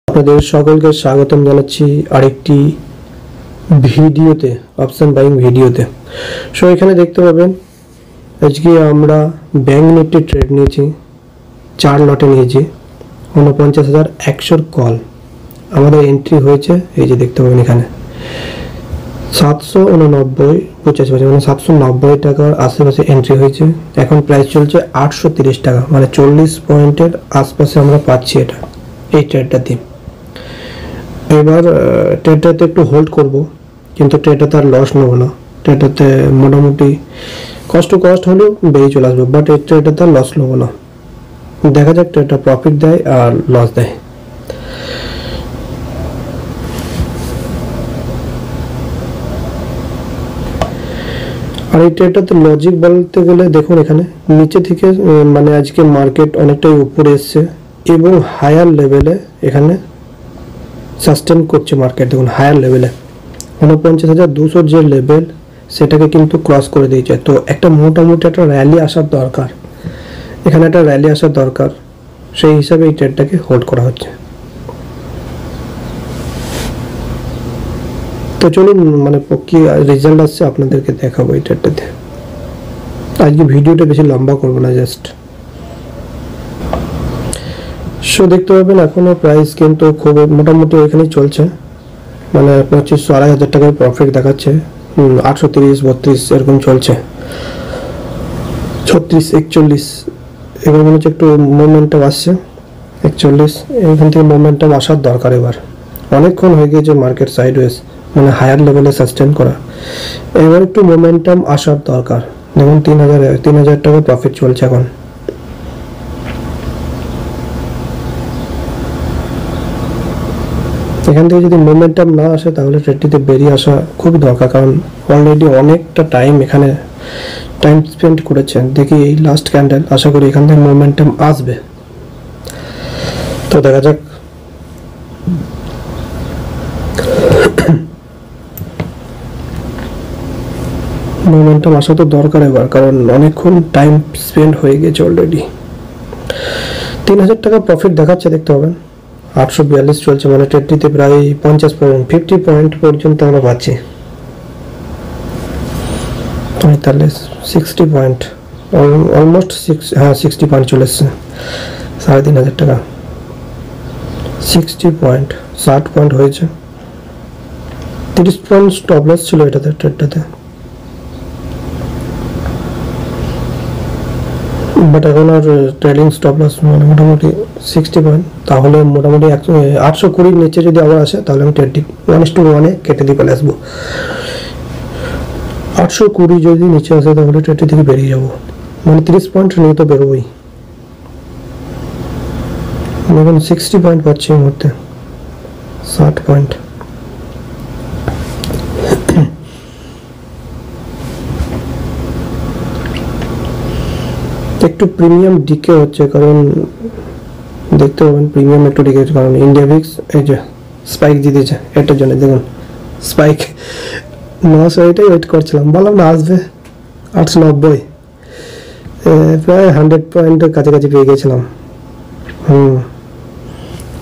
আপনাদের সকলকে স্বাগতম জানাচ্ছি আরেকটি ভিডিওতে, অপশন বাইং ভিডিওতে। সো এখানে দেখতে পাবেন আজকে আমরা ব্যাংক নিফটি ট্রেড নিয়েছি, 4 লটে নিয়েছি 49,100 কল। আমাদের এন্ট্রি হয়েছে এই যে দেখতে পাবেন এখানে 789.85 মানে 790 টাকার আশেপাশে এন্ট্রি হয়েছে। এখন প্রাইস চলছে 830 টাকা, মানে 40 পয়েন্টের আশপাশে আমরা পাচ্ছি এটা এই ট্রেডটাতে। এবার ট্রেডটাতে একটু হোল্ড করব, কিন্তু ট্রেডটাতে আর লস নেবো না। ট্রেডটাতে মোটামুটি কষ্ট হলেও বেরিয়ে চলে আসবে, বাট এই ট্রেডটাতে আর লস নেবো না। দেখা যাক ট্রেডটা প্রফিট দেয় আর লস দেয়। আর এই ট্রেডটাতে লজিক বলতে গেলে দেখুন এখানে নিচে থেকে মানে আজকে মার্কেট অনেকটাই উপরে এসছে এবং হায়ার লেভেলে এখানে সাস্টেন করছে মার্কেট। দেখুন হায়ার লেভেলে 49,200 যে লেভেল সেটাকে কিন্তু ক্রস করে দিয়েছে। তো একটা মোটামুটি একটা র্যালি আসার দরকার, এখানে একটা র্যালি আসার দরকার, সেই হিসাবে এই ট্রেডটাকে হোল্ড করা হচ্ছে। তো চলুন মানে কি রেজাল্ট আসছে আপনাদেরকে দেখাবো এই ট্রেডটাতে। আজকে ভিডিওটা বেশি লম্বা করবো না, জাস্ট শো দেখতে পাবেন। এখনো প্রাইস কিন্তু খুব মোটামুটি ওইখানেই চলছে, মানে 2500-2500 টাকার প্রফিট দেখাচ্ছে। 830, 32 এরকম চলছে, 36, 41। এবার মনে হচ্ছে একটু মোমেন্টাম আসছে 41, এখান থেকে মোমেন্টাম আসার দরকার। এবার অনেকক্ষণ হয়ে গিয়েছে মার্কেট সাইডওয়েজ, মানে হায়ার লেভেলে সাস্টেন করা। এবার একটু মোমেন্টাম আসার দরকার। দেখুন 3000 টাকা প্রফিট চলছে এখন। এখান থেকে যদি মোমেন্টাম না আসে তাহলে ট্রেডটিতে বেরিয়ে আসা খুবই দরকার, কারণ অলরেডি অনেকটা টাইম এখানে টাইম স্পেন্ড করেছেন। দেখি এই লাস্ট ক্যান্ডেল, আশা করি এখান থেকে মোমেন্টাম আসবে। তো দেখা যাক। মোমেন্টাম আসা তো দরকার এবার, কারণ অনেকক্ষণ টাইম স্পেন্ড হয়ে গেছে অলরেডি। 3000 টাকা প্রফিট দেখাচ্ছে, দেখতে পাবেন 842 চলছে, মানে ট্রেডটিতে প্রায় 50 পয়েন্ট পর্যন্ত আমরা পাচ্ছি। তাহলে 60 পয়েন্ট, অলমোস্ট 60 পয়েন্ট চলে এসছে। 3500 টাকা 60 পয়েন্ট, 60 পয়েন্ট হয়েছে। 30 পয়েন্ট স্টপ লস ছিল এটাতে, ট্রেডটাতে। বাট এখন আর ট্রেডিং স্টপ লস মানে মোটামুটি 60 পয়েন্ট, তাহলে মোটামুটি 820 নিচে যদি আবার আসে তাহলে আমি ট্রেডিং 1:1 কেটে দিয়ে চলে আসবো। 820 যদি নিচে আসে তাহলে ট্রেডটি থেকে বেরিয়ে যাবো, মানে 30 পয়েন্ট নিয়ে তো বেরোবই। এখন 60 পয়েন্ট পাচ্ছি এই মুহূর্তে, 60 পয়েন্ট। একটু প্রিমিয়াম ডিকে হচ্ছে, কারণ দেখতে পাবেন প্রিমিয়াম একটু ডিকে হচ্ছে, কারণ ইন্ডিয়া ভিক্স এই যে স্পাইক দিতেছে এটার জন্য। দেখুন স্পাইক 900, এটাই ওয়েট করছিলাম, বললাম না আসবে 890, প্রায় 100 পয়েন্টের কাছাকাছি পেয়ে গেছিলাম।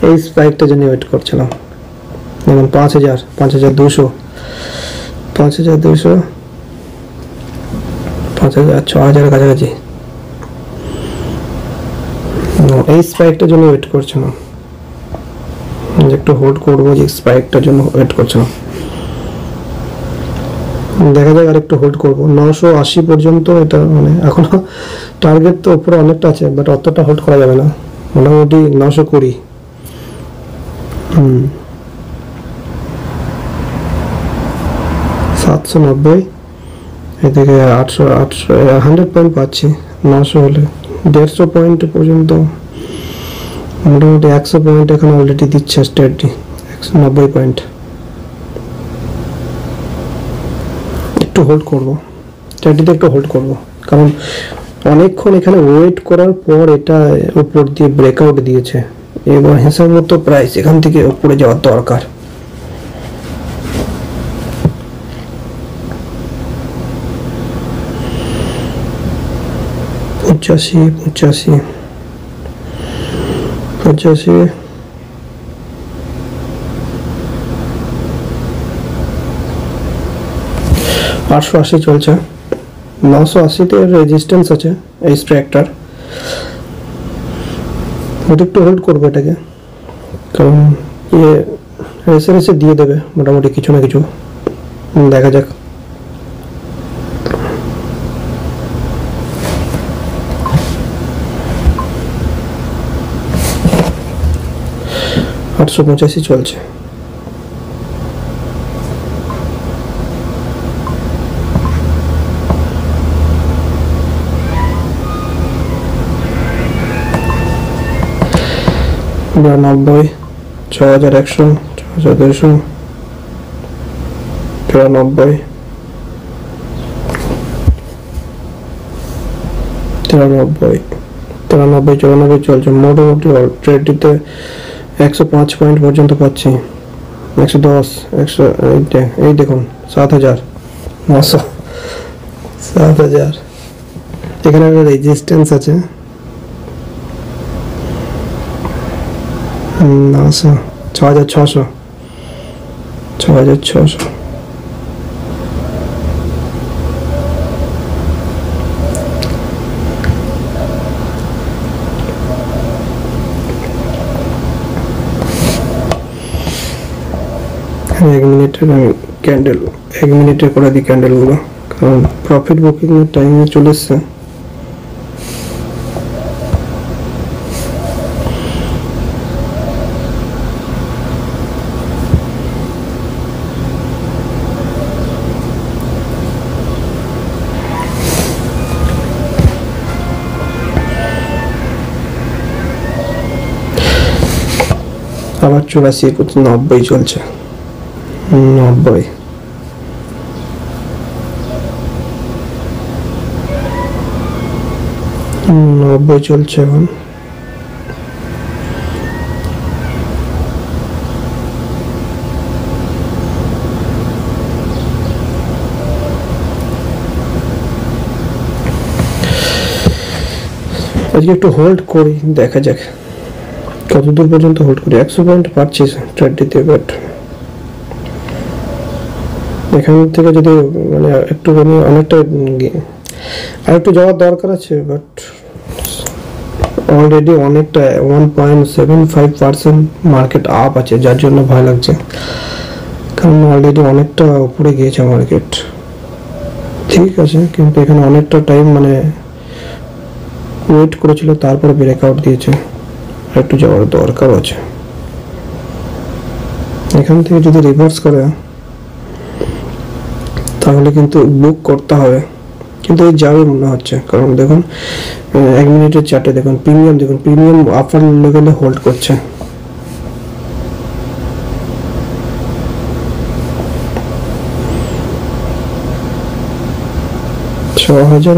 এই স্পাইকটার জন্য ওয়েট করছিলাম। যেমন 5000, 5200, 5200, 5000, 6000 কাছাকাছি। এই স্পাইকটার জন্য ওয়েট করছিলাম, একটু হোল্ড করবো, যে স্পাইকটার জন্য ওয়েট করছিলাম। দেখা যাক আর একটু হোল্ড করবো 980 পর্যন্ত। এটা মানে এখনো টার্গেট তো উপরে অনেকটা আছে, বাট অতটা হোল্ড করা যাবে না, মোটামুটি 920। 790, এদিকে 800, 100 পয়েন্ট পাচ্ছি। 900 হলে 150 পয়েন্ট পর্যন্ত, মোটামুটি 100 পয়েন্ট এখন অলরেডি দিচ্ছে স্ট্রেটটি। 190 পয়েন্ট একটু হোল্ড করবো, স্ট্রেটটিতে একটু হোল্ড করবো, কারণ অনেকক্ষণ এখানে ওয়েট করার পর এটা উপর দিয়ে ব্রেকআউট দিয়েছে। এবার হিসাব মতো প্রাইস এখান থেকে উপরে যাওয়ার দরকার। পঁচাশি, 880 চলছে, 980 তে রেজিস্ট্যান্স আছে এই স্ট্রাইকটার। ওটা একটু হোল্ড করবো এটাকে, কারণ রেসে দিয়ে দেবে মোটামুটি কিছু না কিছু, দেখা যাক। $885 চলছে। $92, 6100, 6200, $93, 94 চলছে। মোটামুটি ট্রেডটিতে 105 পয়েন্ট পর্যন্ত পাচ্ছি, 110, 100, এই দেখুন 7900, 7000। এখানে একটা রেজিস্ট্যান্স আছে 900, 6600, 6600। এক মিনিটের আমি ক্যান্ডেল, 1 মিনিটে করে দিই ক্যান্ডেলগুলো, কারণ প্রফিট বুকিং এর টাইমে চলে এসছে। আবার 84, 90 চলছে, 90, 90 চলছে এখন। আজকে একটু হোল্ড করি, দেখা যাক কত দূর পর্যন্ত হোল্ড করি। 100 পয়েন্ট পাচ্ছি ট্রেডটিতে, বাট এখান থেকে যদি মানে একটু অনেকটা আর একটু যাওয়ার দরকার আছে, বাট অলরেডি অনেকটা 1.75% মার্কেট আপ আছে, যার জন্য ভয় লাগছে, কারণ অলরেডি অনেকটা উপরে গিয়েছে মার্কেট। ঠিক আছে, কিন্তু এখানে অনেকটা টাইম মানে ওয়েট করেছিল, তারপরে ব্রেকআউট দিয়েছে, একটু যাওয়ার দরকার আছে। এখান থেকে যদি রিভার্স করে তাহলে কিন্তু বুক করতে হবে, কিন্তু এই যাবে মনে হচ্ছে, কারণ দেখুন 1 মিনিটের চার্টে দেখুন প্রিমিয়াম, দেখুন প্রিমিয়াম আপার লেভেলে হোল্ড করছে।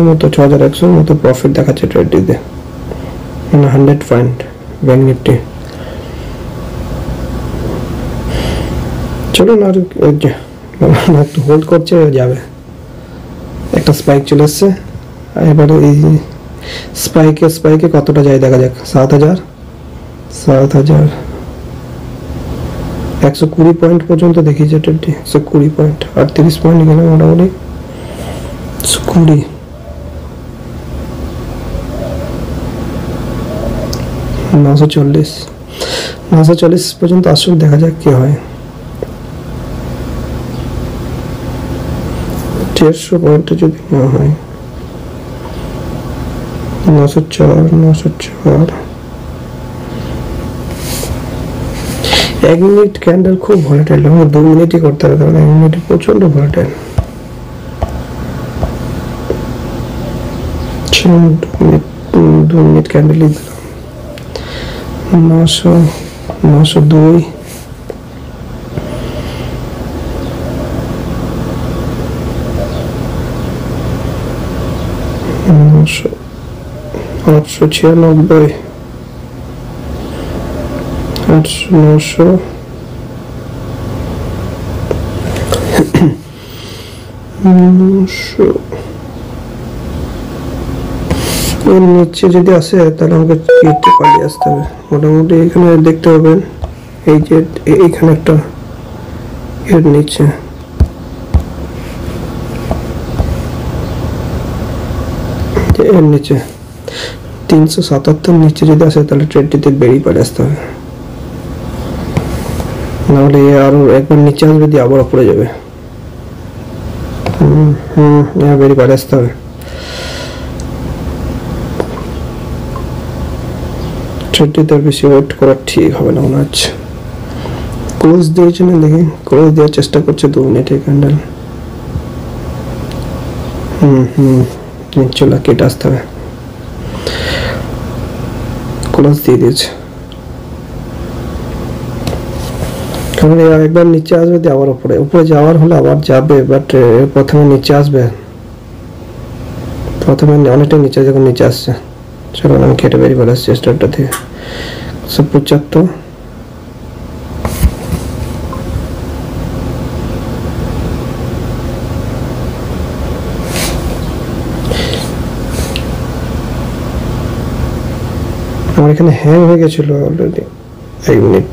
মতো 6100 মতো প্রফিট দেখাচ্ছে ট্রেডটিতে, 100 পয়েন্ট ব্যাংক নিফটি। চলুন আর একটু হোল্ড করছে, যাবে। একটা স্পাইক চলে এসছে, এবারে এই স্পাইকে কতটা যায় দেখা যাক। 7000, 120 পয়েন্ট পর্যন্ত দেখিয়েছে ট্রেডটি, 120 পয়েন্ট, 38 পয়েন্ট গেলে মোটামুটি 120। 940 পর্যন্ত আসুন, দেখা যাক কি হয়। 150 পয়েন্টে যদি না হয়, 904। 1 মিনিট ক্যান্ডেল খুব ভলাটাইল, 2 মিনিটই করতে হবে, কারণ 1 মিনিট প্রচন্ড ভলাটাইল। 2 মিনিট ক্যান্ডেলই দিলাম, 902, 896, 900, এর নিচে যদি আসে তাহলে আমাকে কেটে পালিয়ে আসতে হবে। মোটামুটি এখানে দেখতে পাবেন, এই যে এইখানে একটা এর নিচে এর নিচে 377 নিচে যদি আসে তাহলে ট্রেডটিতে বেরিয়ে পড়ে আসতে হবে, নাহলে আরো একবার নিচে আসবে দিয়ে আবার উপরে যাবে। বেরিয়ে পড়ে আসতে হবে। ট্রেডটিতে বেশি ওয়েট করা ঠিক হবে না মনে হচ্ছে। ক্লোজ দিয়েছে না, দেখি ক্লোজ দেওয়ার চেষ্টা করছে 2 মিনিটের ক্যান্ডেল। নিচে কেটে আসতে হবে। ক্লোজ দিয়ে দিয়েছে, কারণ একবার নিচে আসবে দিয়ে আবার উপরে, উপরে যাওয়ার হলে আবার যাবে, বাট প্রথমে নিচে আসবে, প্রথমে অনেকটা নিচে, যখন নিচে আসছে। চলো আমি কেটে বেরিয়ে পড়ে আসছি স্টার্টটা থেকে। 175 আমার এখানে হ্যাং হয়ে গেছিল অলরেডি। 1 মিনিট।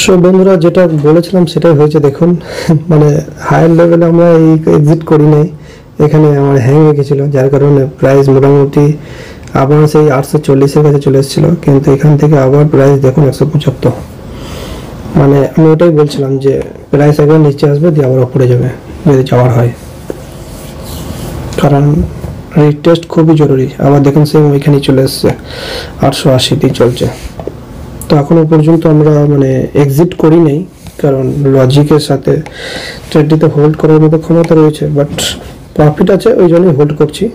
সো বন্ধুরা, যেটা বলেছিলাম সেটাই হয়েছে। দেখুন মানে হায়ার লেভেলে আমরা এই এক্সিট করি নাই, এখানে আমার হ্যাং হয়ে গেছিলো, যার কারণে প্রাইস মোটামুটি আবার সেই 840-এর কাছে চলে এসেছিল। কিন্তু এখান থেকে আবার প্রাইস দেখুন 175। মানে আমি ওটাই বলছিলাম যে প্রাইস একবার নিচে আসবে দিয়ে আবার উপরে যাবে যদি যাওয়ার হয়, কারণ রিটেস্ট খুবই জরুরি। আবার দেখুন সেম ওইখানেই চলে এসছে, 880-তেই চলছে। তো এখনো পর্যন্ত আমরা মানে এক্সিট করি নাই, কারণ লজিকের সাথে ট্রেডটিতে হোল্ড করার মতো ক্ষমতা রয়েছে, বাট প্রফিট আছে ওই জন্যই হোল্ড করছি।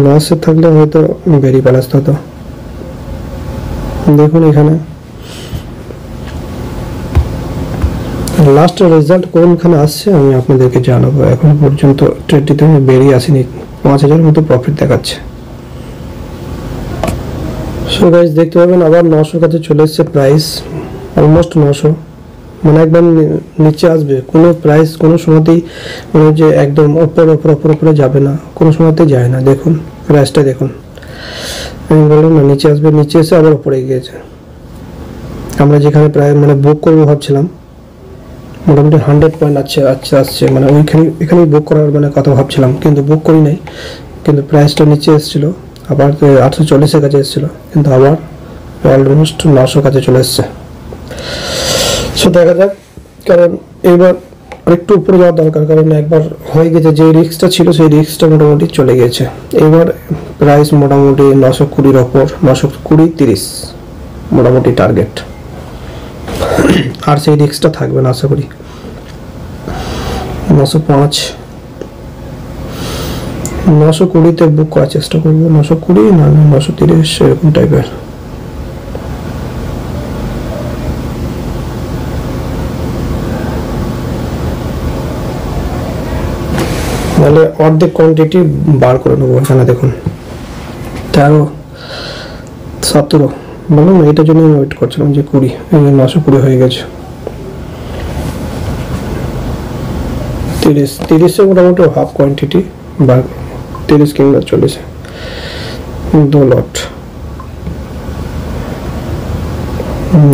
লসে থাকলে হয়তো বেরিয়ে পড়ে আসতে হতো। দেখুন এখানে লাস্ট রেজাল্ট কোনখানে আসছে আমি আপনাদেরকে জানাবো। এখনো পর্যন্ত ট্রেডটিতে আমি বেরিয়ে আসিনি, 5000 মতো প্রফিট দেখাচ্ছে। সো গাইস দেখতে পাবেন আবার 900 কাছে চলে এসেছে প্রাইস, অলমোস্ট 900। মানে একবার নিচে আসবে, কোনো প্রাইস কোনো সময়তেই মানে যে একদম উপরে যাবে না, কোনো সময়তেই যায় না। দেখুন প্রাইসটা দেখুন, আমি বললাম না নিচে আসবে, নিচে এসে আবার উপরে গিয়েছে। আমরা যেখানে প্রায় মানে বুক করবো ভাবছিলাম, মোটামুটি 100 পয়েন্ট আসছে, মানে এখানেই বুক করার মানে কথা ভাবছিলাম, কিন্তু বুক করি নাই। কিন্তু প্রাইসটা নিচে এসেছিলো, আবার 840-এর কাছে এসেছিলো, কিন্তু আবার অলমোস্ট 900 কাছে চলে এসছে। সো দেখা যাক, কারণ এবার আরেকটু উপরে যাওয়ার দরকার, কারণ একবার হয়ে গেছে যে রিস্কটা ছিল সেই রিস্কটা মোটামুটি চলে গেছে। এবার প্রাইস মোটামুটি 920-এর ওপর, 920-30 মোটামুটি টার্গেট, আর সেই রিস্কটা থাকবে না আশা করি। 905 920-তে বুক করার চেষ্টা করবো, 920 না 930 এরকম টাইপের। তাহলে অর্ধেক কোয়ান্টিটি বার করে নেবো। এখানে দেখুন 13-17 বলুন, এটার জন্য আমি ওয়েট করছিলাম যে 20, 920 হয়ে গেছে। 30-30-এ মোটামুটি হাফ কোয়ান্টিটি বার, 30 কিংবা 40, 2 লট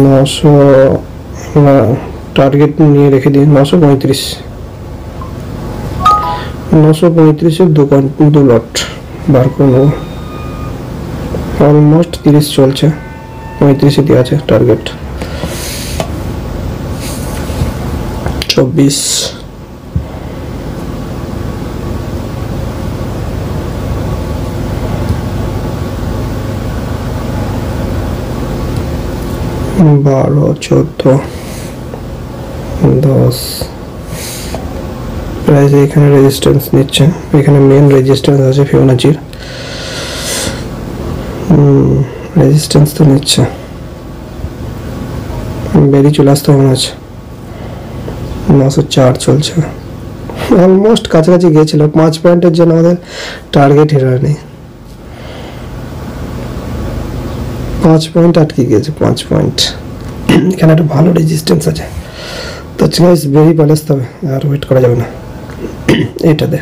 900 টার্গেট নিয়ে রেখে দিই। 935-এর 2 লট বার করে নেব। অলমোস্ট 30 চলছে, 35-এ দিয়ে আছে টার্গেট। 24 12 14 10 প্রাইস এখানে রেজিস্ট্যান্স নিচ্ছে, এখানে মেন রেজিস্ট্যান্স আছে ফিবোনাচির, রেজিস্ট্যান্স তো নিচ্ছে, বেরিয়ে চলে আসতে মনে আছে। 904 চলছে, অলমোস্ট কাছাকাছি গিয়েছিল। 5 পয়েন্টের জন্য আমাদের টার্গেট হিট হয়নি, 5 পয়েন্ট আটকে গিয়েছে, 5 পয়েন্ট। এখানে একটা ভালো রেজিস্ট্যান্স আছে, তো গাইস বেরিয়ে পড়ে আসতে হবে, আর ওয়েট করা যাবে না। এটাতে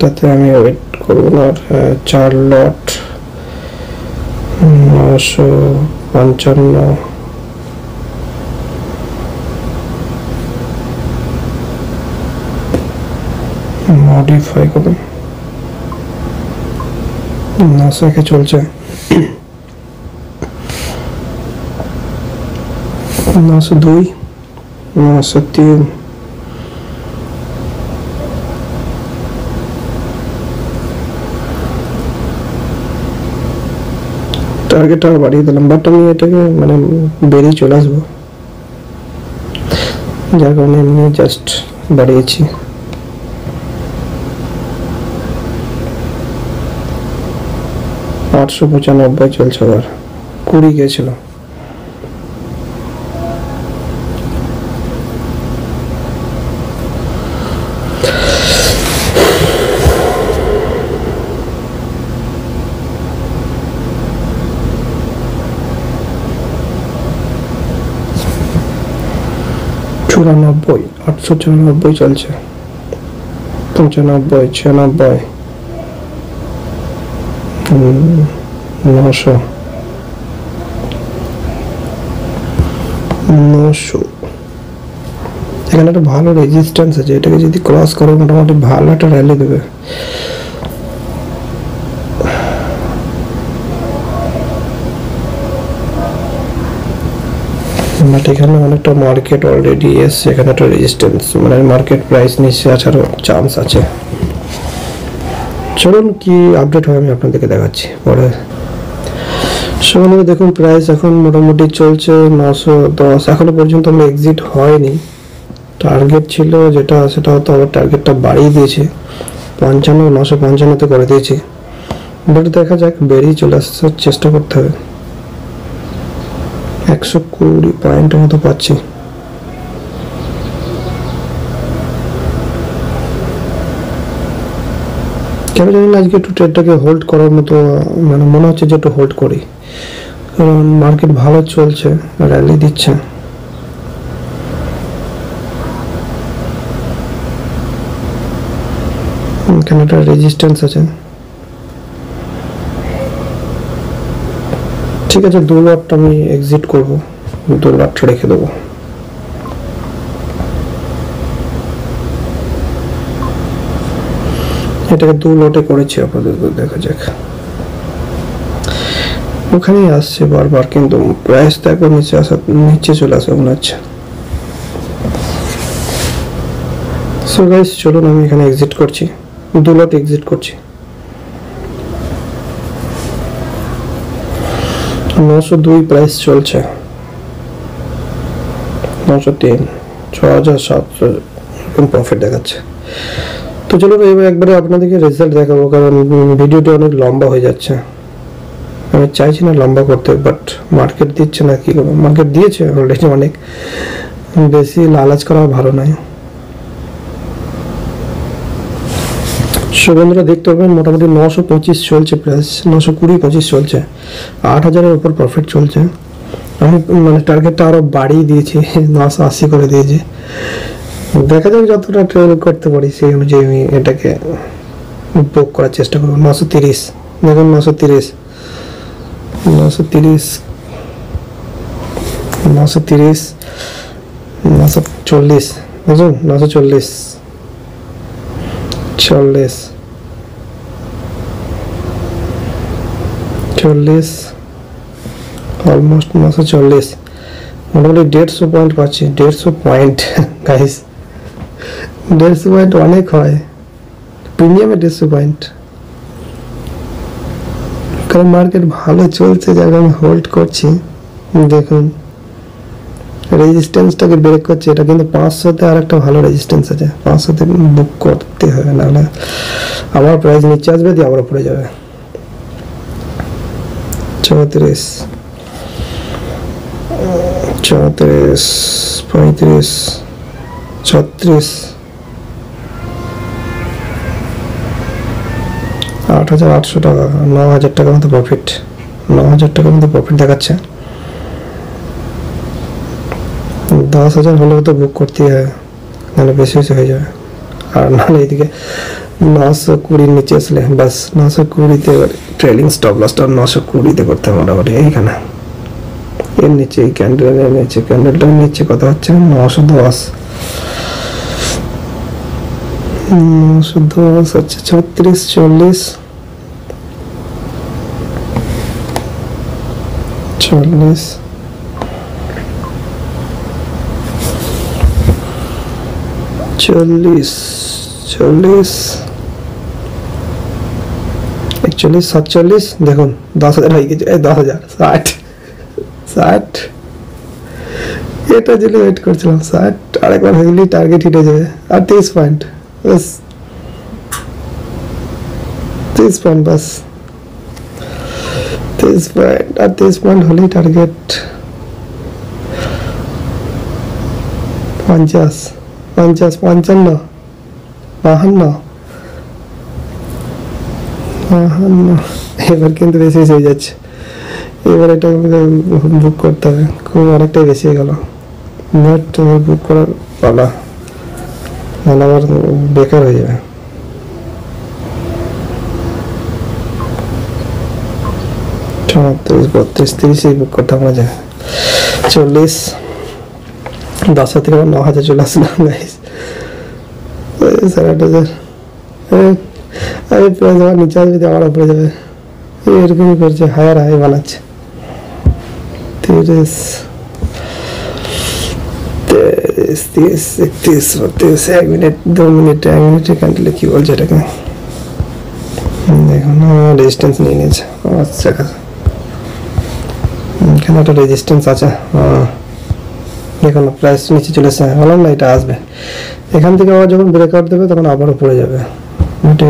এটাতে আমি ওয়েট করবো না। আর 4 লট 955 মডিফাই করুন। 900 চলছে, 902 903 টার্গেট আর বাড়িয়ে দিলাম, বাট আমি এটাকে মানে বেরিয়ে চলে আসবো, যার কারণে এমনি জাস্ট বাড়িয়েছি। $895 চলছে, আবার 20 গেছিল। $94, 894 চলছে, 95, 96, 900, 900। এখানে একটা ভালো রেজিস্ট্যান্স আছে, এটাকে যদি ক্রস করো মোটামুটি ভালো একটা র্যালি দেবে। বাট এখানে অনেকটা মার্কেট অলরেডি এসছে, এখানে একটা রেজিস্ট্যান্স মানে মার্কেট প্রাইস নিচে আসারও চান্স আছে। চলুন কি আপডেট হয় আমি আপনাদেরকে দেখাচ্ছি পরে। সেখানে দেখুন প্রাইস এখন মোটামুটি চলছে 910, এখনো পর্যন্ত আমরা এক্সিট হয়নি। টার্গেট ছিল যেটা, সেটা হয়তো আবার টার্গেটটা বাড়িয়ে দিয়েছে, 55 955-তে করে দিয়েছি। বাট দেখা যাক, বেরিয়ে চলে আসার চেষ্টা করতে হবে। 120 পয়েন্টের মতো পাচ্ছি। কেন জানি না আজকে একটু ট্রেডটাকে হোল্ড করার মতো মানে মনে হচ্ছে যে একটু হোল্ড করি, কারণ মার্কেট ভালো চলছে, র্যালি দিচ্ছে। এখানে একটা রেজিস্ট্যান্স আছে, ঠিক আছে। 2 লটটা আমি এক্সিট করবো, 2 লটটা রেখে দেবো। এটাকে 2 লটে করেছি, আপনাদের দেখা যাক। ওখানেই আসছে বারবার, কিন্তু প্রাইস তো একবার নিচে চলে আসবে মনে হচ্ছে। সো গাইস চলুন আমি এখানে এক্সিট করছি, 2 লট এক্সিট করছি। 902 প্রাইস চলছে, 903, 6700 এরকম প্রফিট দেখাচ্ছে। তো চলো এবার একবারে আপনাদেরকে রেজাল্ট দেখাবো, কারণ ভিডিওটা অনেক লম্বা হয়ে যাচ্ছে। আমি চাইছি না লম্বা করতে, বাট মার্কেট দিচ্ছে না, কি করবো। মার্কেট দিয়েছে অলরেডি, অনেক বেশি লালাচ করা ভালো নয়। বন্ধুরা দেখতে পাবেন মোটামুটি 925 চলছে প্রাইস, 920-25 চলছে, 8000-এর উপর প্রফিট চলছে। আমি মানে টার্গেটটা আরো বাড়িয়ে দিয়েছি, 980 করে দিয়েছি। দেখা যাক যতটা ট্রেড করতে পারি সেই অনুযায়ী আমি এটাকে বুক করার চেষ্টা করবো। 930 দেখুন, 930 930 930 940 দেখুন, 940 40 40 অলমোস্ট 940, মোটামুটি 150 পয়েন্ট পাচ্ছি। 150 পয়েন্ট গাইস, 150 পয়েন্ট অনেক হয় প্রিমিয়ামে। 150 পয়েন্ট, কারণ মার্কেট ভালো চলছে, যাকে আমি হোল্ড করছি। দেখুন রেজিস্ট্যান্সটাকে ব্রেক করছে, এটা কিন্তু 500-তে আর একটা ভালো রেজিস্ট্যান্স আছে, 500-তে বুক করতে হবে, নাহলে আবার প্রাইস নিচে আসবে, দিয়ে আবার উপরে যাবে। 34 34 35 36 8,800 টাকা, 9,000 টাকার মতো প্রফিট, 9,000 টাকার মতো প্রফিট দেখাচ্ছে। 10,000 হলেও তো বুক করতেই হয়, নাহলে বেশি বেশি হয়ে যাবে। আর নাহলে এদিকে 920 নিচে আসলে বাস 920-তে ট্রেলিং স্টপ লসটা 920-তে করতে হবে মোটামুটি। এইখানে এর নিচে এই ক্যান্ডেলের নিচে, ক্যান্ডেলটার নিচে কত হচ্ছে 910, 910 হচ্ছে 36, 40, 40, 40, 40, 41, 47, দেখুন 10,000 হয়ে গেছে, 10,000, 60, 60, এটা যদি ওয়েট করছিলাম 60, আরেকবার হয়ে গেলে টার্গেট হিট হয়ে যাবে। আর 23 পয়েন্ট বাস, 23 পয়েন্ট বাস, 23 পয়েন্ট, আর 23 পয়েন্ট হলেই টার্গেট। 50, 50, 55, 52, 52, এবার কিন্তু বেশি বেশি হয়ে যাচ্ছে। এবার এটা বুক করতে হবে, খুব অনেকটাই বেশি হয়ে গেল। বাট বুক করার পালা, নাহলে আবার বেকার হয়ে যাবে। 34, 32, 30 বুক করতে হবে না। 40, 10,000 থেকে 9,000 চলে আসলাম গাইস, 8,000। আমি প্রাইস আমার নিচে আসবে, আমার উপরে যাবে, এরকমই করছে, হায়ার হাই বানাচ্ছে। 30, 31, 32, 1 মিনিট, 2 মিনিট, 1 মিনিটের ক্যান্ডেলে কি বলছে এটাকে দেখুন। রেজিস্ট্যান্স নিয়ে নিয়েছে, আচ্ছা এখানে একটা রেজিস্ট্যান্স আছে। দেখুন প্রাইস নিচে চলে এসেছে, বললাম না এটা আসবে। এখান থেকে আবার যখন ব্রেকআউট দেবে তখন আবার উপরে যাবে।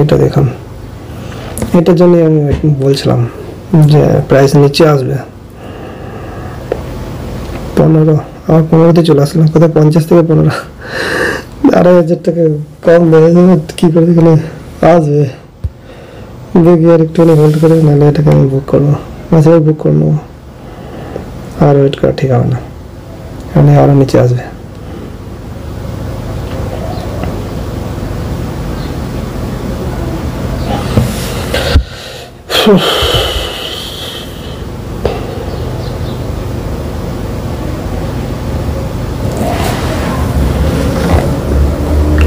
এটা দেখুন, এটার জন্য আমি বলছিলাম যে প্রাইস নিচে আসবে। 15, আবার 15তে চলে আসলাম, কোথায় 50 থেকে 15, 2,500 টাকা কম দেবে, কি করে এখানে আসবে। দেখি আর একটুখানি হোল্ড করে, নাহলে এটাকে আমি বুক করবো, মাঝে বুক করে নেবো। আর ওয়েট করা ঠিক হবে না, এখানে আরও নিচে আসবে।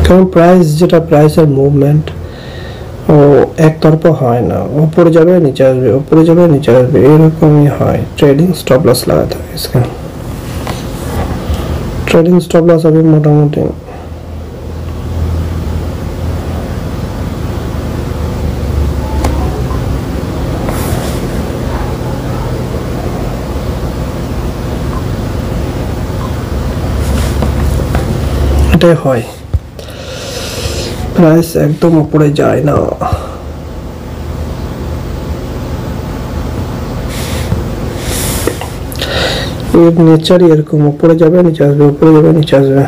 কারণ প্রাইস যেটা, প্রাইসের মুভমেন্ট ও একতরফা হয় না, উপরে যাবে নিচে আসবে, উপরে যাবে নিচে আসবে, এরকমই হয়। ট্রেডিং স্টপ লস লাগাতে হবে इसका। ট্রেডিং স্টপ লস अभी মোটামুটি এটাই হয়, প্রাইস একদম উপরে যায় না। এর নেচারই এরকম, উপরে যাবে নিচে আসবে, উপরে যাবে নিচে আসবে।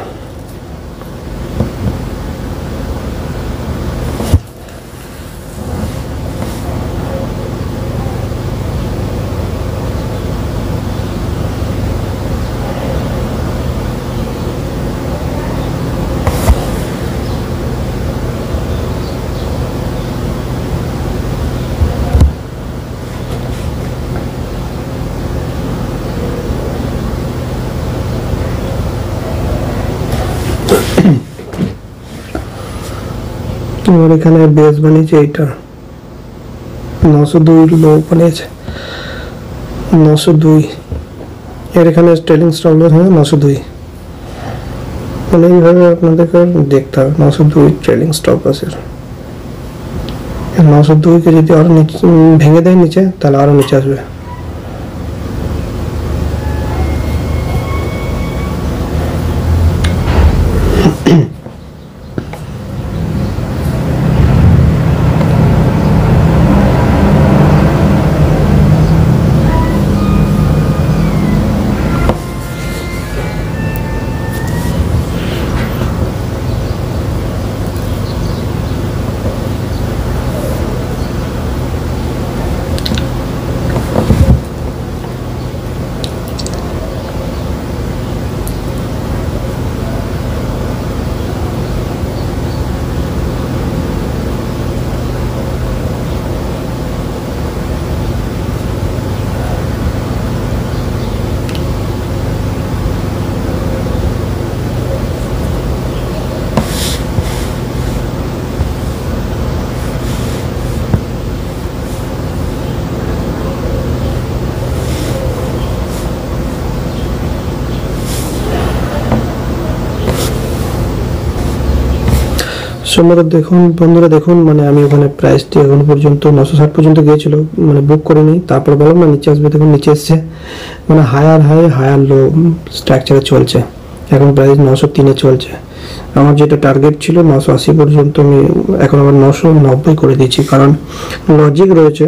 और এখানে বেস বানিয়েছে, এইটা 902 লো বানিয়েছে, 902 এর এখানে ট্রেলিং স্টপ লস হয় 902, মানে এইভাবে আপনাদেরকে দেখতে হবে। 902 ট্রেলিং স্টপ লসের 902 কে যদি আরো নিচে ভেঙে দেয় নিচে, তাহলে আরো নিচে আসবে। সময় দেখুন বন্ধুরা, দেখুন মানে আমি ওখানে প্রাইসটি এখন পর্যন্ত 960 পর্যন্ত গিয়েছিল, মানে বুক করে নিই, তারপর বললাম না নিচে আসবে, দেখুন নিচে এসছে, মানে হায়ার হাই হায়ার লো স্ট্রাকচারে চলছে। এখন প্রাইস 903 চলছে। আমার যেটা টার্গেট ছিল 980 পর্যন্ত, আমি এখন আবার 990 করে দিয়েছি, কারণ লজিক রয়েছে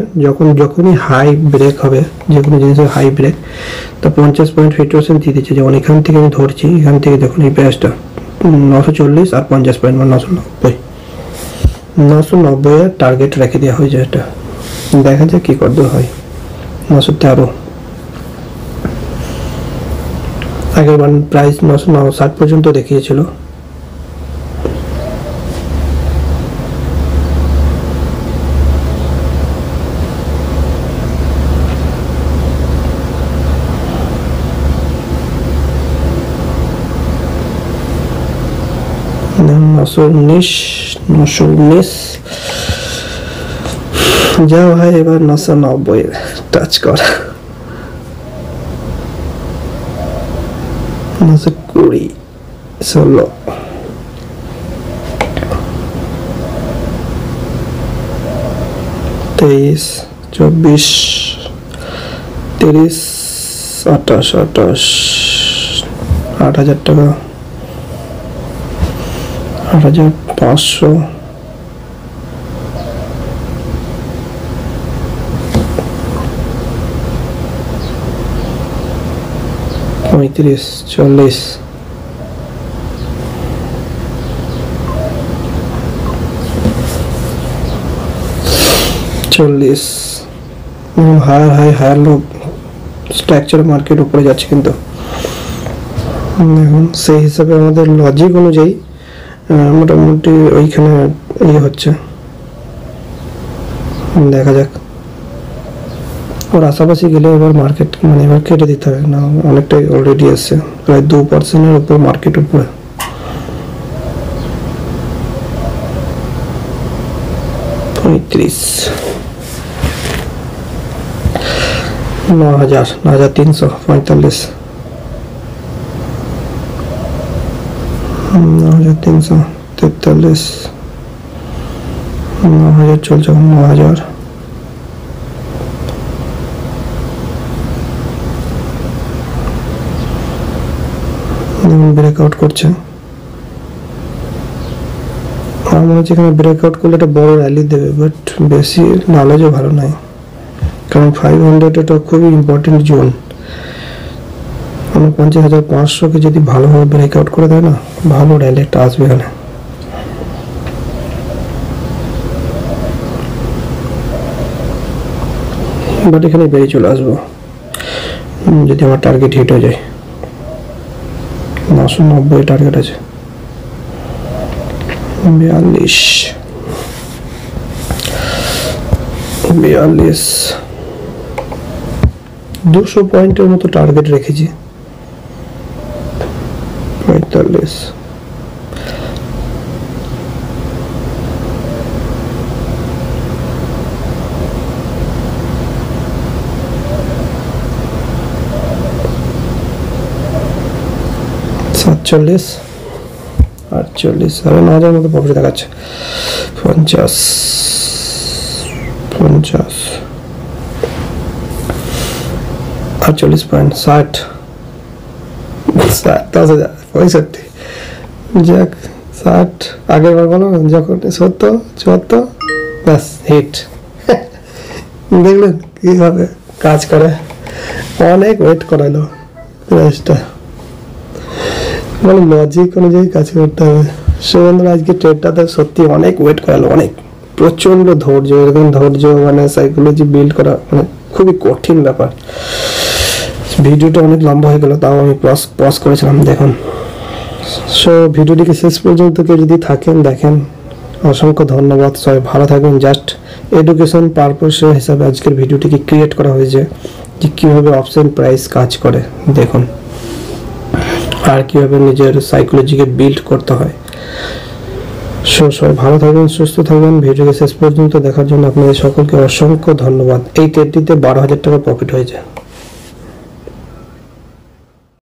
যখনই হাই ব্রেক হবে, যে কোনো জিনিসের হাই ব্রেক, তো 50 পয়েন্ট 50% দিয়ে দিচ্ছে। যেমন এখান থেকে আমি ধরছি, এখান থেকে দেখুন এই প্রাইসটা 940 আর 50 পয়েন্ট, মানে 990 এর টার্গেট রেখে দেওয়া হয়েছে। এটা দেখা যাক কি করতে হয়। 913 আগের বার প্রাইস 960 পর্যন্ত দেখিয়েছিল। $919 যাও ভাই, এবার 990 টাচ কর। 920 16 23 24 30 28 8,000 টাকা, 8,500, 35 40 40 higher high higher low structure market উপরে যাচ্ছে, কিন্তু এখন সেই হিসাবে আমাদের লজিক অনুযায়ী মোটামুটি ওইখানে ইয়ে হচ্ছে। দেখা যাক, ওর আশেপাশে গেলে এবার মার্কেট মানে এবার কেটে দিতে হবে না, অনেকটাই অলরেডি এসছে, প্রায় 2%-এর উপর মার্কেট উপরে। $35 9,000 9,345 9,343 9,000 চলছে, 9,000 ব্রেকআউট করছে। আমার মনে হচ্ছে এখানে ব্রেকআউট করলে একটা বড় র্যালি দেবে, বাট বেশি নলেজও ভালো নাই, কারণ 500 এটা খুবই ইম্পর্টেন্ট জোন। 49,500-কে যদি ভালোভাবে ব্রেকআউট করে দেয় না, ভালো র্যালি একটা আসবে এখানে। বাট এখানে বেরিয়ে চলে আসবো যদি আমার টার্গেট হিট হয়ে যায়। 990 টার্গেট আছে। 42 200 পয়েন্টের মতো টার্গেট রেখেছি। 45 47 48 সাড়ে 9,000 মতো প্রফিট দেখাচ্ছে। 50 48 পয়েন্ট 60 10,000 65 যাক 60 আগের বার বলো যখন 70 74 ব্যাস হিট। দেখলেন কিভাবে কাজ করে, অনেক ওয়েট করালো প্রাইসটা, মানে লজিক অনুযায়ী কাজ করতে হবে। সে বন্ধুরা আজকে ট্রেডটাতে সত্যি অনেক ওয়েট করালো, অনেক প্রচন্ড ধৈর্য, এরকম ধৈর্য মানে সাইকোলজি বিল্ড করা মানে খুবই কঠিন ব্যাপার। ভিডিওটা অনেক লম্বা হয়ে গেল, তাও আমি পজ করেছিলাম দেখুন। সো ভিডিওটিকে শেষ পর্যন্ত কেউ যদি থাকেন দেখেন, অসংখ্য ধন্যবাদ। সবাই ভালো থাকবেন। জাস্ট এডুকেশন পারপাসের হিসাবে আজকের ভিডিওটিকে ক্রিয়েট করা হয়েছে, যে কীভাবে অপশন প্রাইস কাজ করে দেখুন, আর কীভাবে নিজের সাইকোলজিকে বিল্ড করতে হয়। সবাই ভালো থাকবেন, সুস্থ থাকবেন। ভিডিওকে শেষ পর্যন্ত দেখার জন্য আপনাদের সকলকে অসংখ্য ধন্যবাদ। এই ট্রেডটিতে 12,000 টাকা প্রফিট হয়েছে।